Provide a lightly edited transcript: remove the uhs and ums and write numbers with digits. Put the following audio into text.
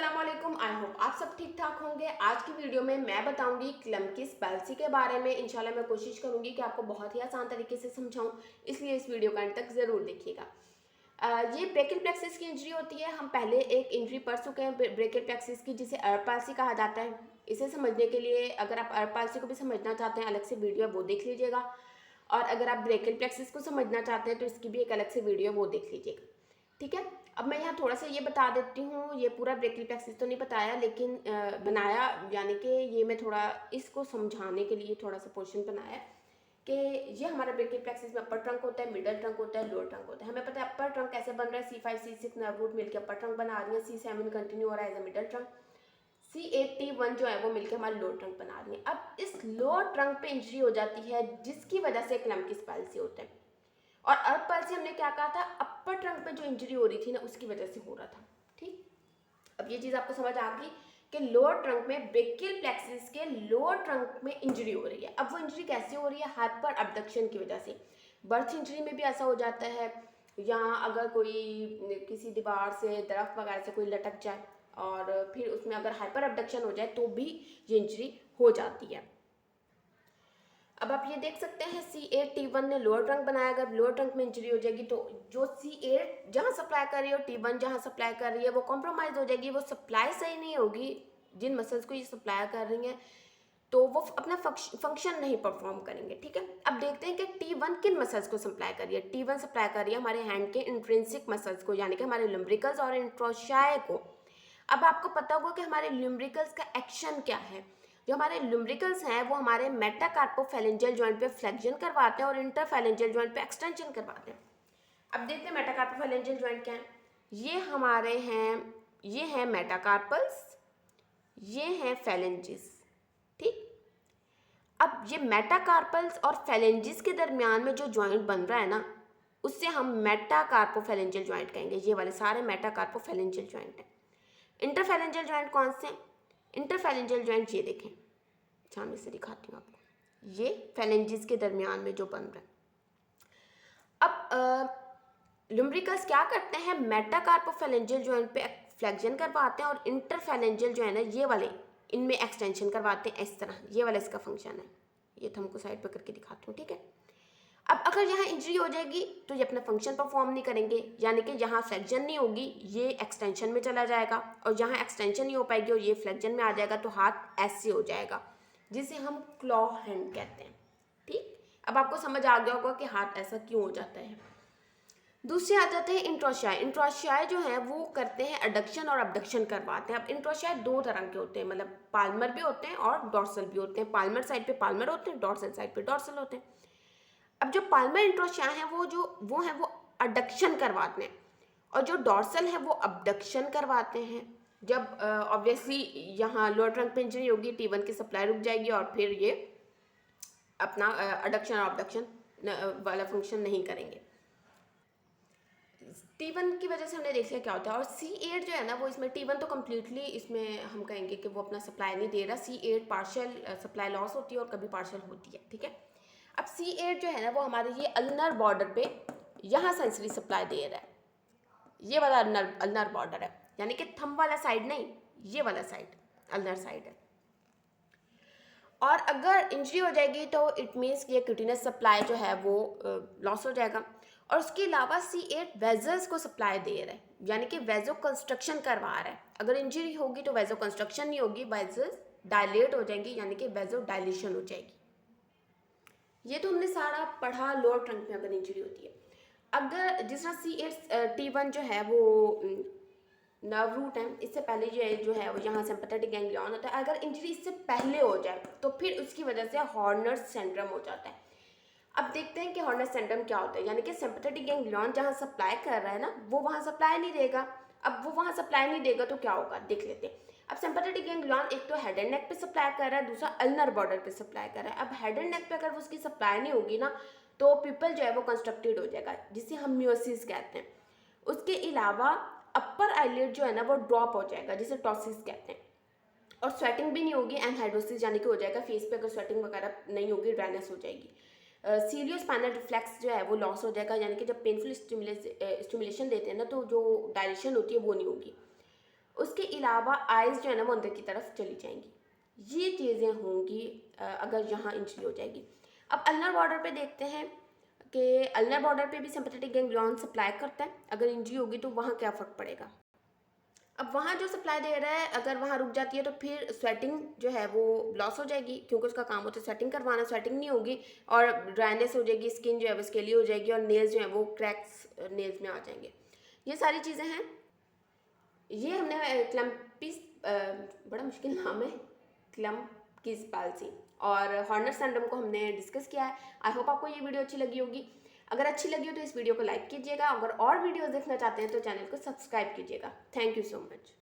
अस्सलाम वालेकुम। I hope आप सब ठीक ठाक होंगे। आज की वीडियो में मैं बताऊंगी क्लमकिस पैल्सी के बारे में। इंशाल्लाह मैं कोशिश करूंगी कि आपको बहुत ही आसान तरीके से समझाऊं, इसलिए इस वीडियो का अंत तक ज़रूर देखिएगा। ये ब्रेकियल प्लेक्सिस की इंजरी होती है। हम पहले एक इंजरी पढ़ चुके हैं ब्रेकियल प्लेक्सिस की, जिसे अर्ब पैल्सी कहा जाता है। इसे समझने के लिए अगर आप अर्ब पैल्सी को भी समझना चाहते हैं, अलग से वीडियो वो देख लीजिएगा। और अगर आप ब्रेकियल प्लेक्सिस को समझना चाहते हैं तो इसकी भी एक अलग से वीडियो वो देख लीजिएगा। ठीक है, अब मैं यहाँ थोड़ा सा ये बता देती हूँ। ये पूरा ब्रेकियल प्लेक्सिस तो नहीं बताया, लेकिन बनाया, यानी कि ये मैं थोड़ा इसको समझाने के लिए थोड़ा सा पोर्शन बनाया कि ये हमारा ब्रेकियल प्लेक्सिस में अपर ट्रंक होता है, मिडल ट्रंक होता है, लोअर ट्रंक होता है। हमें पता है अपर ट्रंक कैसे बन रहा है। C5 C6 नर्व रूट मिलकर अपर ट्रंक बना रही है, C7 कंटिन्यू हो रहा है as a middle trunk, C8 T1 जो है वो मिलकर हमारा लोअर ट्रंक बना रही है। अब इस लोअर ट्रंक पे इंजरी हो जाती है, जिसकी वजह से क्लमकिस पैल्सी होता है। और अर्ब पैल्सी हमने क्या कहा था, अपर ट्रंक पे जो इंजरी हो रही थी ना, उसकी वजह से हो रहा था। ठीक, अब ये चीज़ आपको समझ आ गई कि लोअर ट्रंक में, ब्रेकियल प्लेक्सिस के लोअर ट्रंक में इंजरी हो रही है। अब वो इंजरी कैसे हो रही है? हाइपर अबडक्शन की वजह से। बर्थ इंजरी में भी ऐसा हो जाता है, या अगर कोई किसी दीवार से, दरख्त वगैरह से कोई लटक जाए और फिर उसमें अगर हाइपर अबडक्शन हो जाए तो भी ये इंजरी हो जाती है। अब आप ये देख सकते हैं C8 T1 ने लोअर ट्रंक बनाया। अगर लोअर ट्रंक में इंजरी हो जाएगी तो जो C8 जहाँ सप्लाई कर रही है और T1 जहाँ सप्लाई कर रही है वो कॉम्प्रोमाइज़ हो जाएगी। वो सप्लाई सही नहीं होगी, जिन मसल्स को ये सप्लाई कर रही हैं, तो वो अपना फंक्शन नहीं परफॉर्म करेंगे। ठीक है, अब देखते हैं कि T1 किन मसल्स को सप्लाई कर रही है। T1 सप्लाई कर रही है हमारे हैंड के इंट्रिंसिक मसल्स को, यानी कि हमारे लम्ब्रिकल्स और इंट्रोशाई को। अब आपको पता होगा कि हमारे लम्ब्रिकल्स का एक्शन क्या है। जो हमारे लुम्ब्रिकल्स हैं वो हमारे मेटाकार्पोफैलेंजियल जॉइंट पे फ्लेक्शन करवाते हैं और इंटरफैलेंजियल जॉइंट पे एक्सटेंशन करवाते हैं। अब देखते हैं मेटाकार्पोफैलेंजियल जॉइंट क्या है। ये हमारे हैं, ये हैं मेटाकार्पल्स, ये हैं फैलेंजिस। ठीक, अब ये मेटाकार्पल्स और फैलेंजिस के दरमियान में जो जॉइंट बन रहा है ना, उससे हम मेटाकार्पोफैलेंजियल जॉइंट कहेंगे। ये वाले सारे मेटाकार्पोफैलेंजियल जॉइंट हैं। इंटरफैलेंजियल जॉइंट कौन से हैं? इंटरफैलेंजियल जॉइंट ये देखें, सामने से दिखाती हूँ आपको। ये फैलेंजिस के दरमियान में जो बन रहा है। अब लुम्ब्रिकल्स क्या करते हैं, मेटाकार्पोफैलेंजियल जॉइंट पे फ्लेक्शन करवाते हैं और इंटरफैलेंजियल जो है ना, ये वाले इनमें एक्सटेंशन करवाते हैं। इस तरह ये वाला इसका फंक्शन है। ये तो हमको साइड पे करके दिखाती हूँ। ठीक है, अब अगर यहाँ इंजरी हो जाएगी तो ये अपना फंक्शन परफॉर्म नहीं करेंगे, यानी कि यहाँ फ्लेक्शन नहीं होगी, ये एक्सटेंशन में चला जाएगा, और जहाँ एक्सटेंशन नहीं हो पाएगी और ये फ्लेक्शन में आ जाएगा तो हाथ ऐसे हो जाएगा, जिसे हम क्लॉ हैंड कहते हैं। ठीक, अब आपको समझ आ गया होगा कि हाथ ऐसा क्यों हो जाता है। दूसरे आ जाते हैं इंट्रोशाई। इंट्रोशाई जो है वो करते हैं एडक्शन और अबडक्शन करवाते हैं। अब इंट्रोशाई दो तरह के होते हैं, मतलब पाल्मर भी होते हैं और डॉर्सल भी होते हैं। पाल्मर साइड पे पाल्मर होते हैं, डॉर्सल साइड पे डॉर्सल होते हैं। अब जो पाल्मर इंट्रोशाई हैं वो हैं वो अडक्शन करवाते हैं, और जो डॉर्सल है वो अबडक्शन करवाते हैं। जब ऑब्वियसली यहाँ लोअर ट्रंक पे इंजरी होगी, T1 की सप्लाई रुक जाएगी और फिर ये अपना अडक्शन और अबडक्शन वाला फंक्शन नहीं करेंगे। T1 की वजह से हमने देख लिया क्या होता है। और C8 जो है ना, वो इसमें T1 तो कम्प्लीटली इसमें हम कहेंगे कि वो अपना सप्लाई नहीं दे रहा। C8 पार्शियल सप्लाई लॉस होती है और कभी पार्शियल होती है। ठीक है, अब C8 जो है ना वो हमारे ये अल्नर बॉर्डर पे यहाँ सेंसरी सप्लाई दे रहा है। ये वाला अल्नर बॉर्डर है, यानी कि थंब वाला साइड नहीं, ये वाला साइड अल्नर साइड है। और अगर इंजरी हो जाएगी तो इट मीन्स ये क्यूटिनस सप्लाई जो है वो लॉस हो जाएगा। और उसके अलावा C8 वेजल्स को सप्लाई दे रहा है, यानी कि वेजो कंस्ट्रक्शन करवा रहा है। अगर इंजरी होगी तो वेजो कंस्ट्रक्शन नहीं होगी, वेजल्स डायलेट हो जाएंगी, यानी कि वेजो डायलेशन हो जाएगी। ये तो हमने सारा पढ़ा लोअर ट्रंक में अगर इंजरी होती है। अगर जिस तरह C8 T1 जो है वो नर्व रूट है, इससे पहले जो है वो यहाँ सिंपैथेटिक गैंग्लियन होता है। अगर इंजरी इससे पहले हो जाए तो फिर उसकी वजह से हॉर्नर सिंड्रोम हो जाता है। अब देखते हैं कि हॉर्नर सिंड्रोम क्या होता है। यानी कि सिंपैथेटिक गैंग्लियन जहाँ सप्लाई कर रहा है ना, वो वहाँ सप्लाई नहीं देगा। अब वो वहाँ सप्लाई नहीं देगा तो क्या होगा, देख लेते हैं। अब सिंपैथेटिक गैंग्लियन एक तो हेड एंड नेक पे सप्लाई कर रहा है, दूसरा अल्नर बॉर्डर पे सप्लाई कर रहा है। अब हेड एंड नेक पे अगर उसकी सप्लाई नहीं होगी ना, तो पीपल जो है वो कंस्ट्रक्टेड हो जाएगा, जिसे हम म्यूसिस कहते हैं। उसके अलावा अपर आईलिड जो है ना वो ड्रॉप हो जाएगा, जिसे टॉसिस कहते हैं। और स्वेटिंग भी नहीं होगी, एनहाइड्रोसिस यानी कि हो जाएगा फेस पे। अगर स्वेटिंग वगैरह नहीं होगी, ड्राइनेस हो जाएगी। सीरियोस्पाइनल रिफ्लेक्स जो है वो लॉस हो जाएगा, यानी कि जब पेनफुल स्टिमुलेशन देते हैं ना, तो जो डायलेशन होती है वो नहीं होगी। उसके अलावा आइज़ जो है ना वो अंदर की तरफ चली जाएंगी। ये चीज़ें होंगी अगर यहाँ इंजरी हो जाएगी। अब अल्नर बॉर्डर पे देखते हैं कि अल्नर बॉर्डर पे भी सिंपैथेटिक गैंग्लियन सप्लाई करता है। अगर इंजरी होगी तो वहाँ क्या फ़र्क पड़ेगा। अब वहाँ जो सप्लाई दे रहा है अगर वहाँ रुक जाती है तो फिर स्वेटिंग जो है वो लॉस हो जाएगी, क्योंकि उसका काम होता है स्वेटिंग करवाना। स्वेटिंग नहीं होगी और ड्राइनेस हो जाएगी, स्किन जो है वो स्केली हो जाएगी और नेल्स जो है वो क्रैक्स नेल्स में आ जाएंगे। ये सारी चीज़ें हैं। ये हमने क्लम्पिस बड़ा मुश्किल नाम है, क्लम्पिस पाल्सी और हॉर्नर सिंड्रोम को हमने डिस्कस किया है। आई होप आपको ये वीडियो अच्छी लगी होगी। अगर अच्छी लगी हो तो इस वीडियो को लाइक कीजिएगा। अगर और वीडियोस देखना चाहते हैं तो चैनल को सब्सक्राइब कीजिएगा। Thank you so much.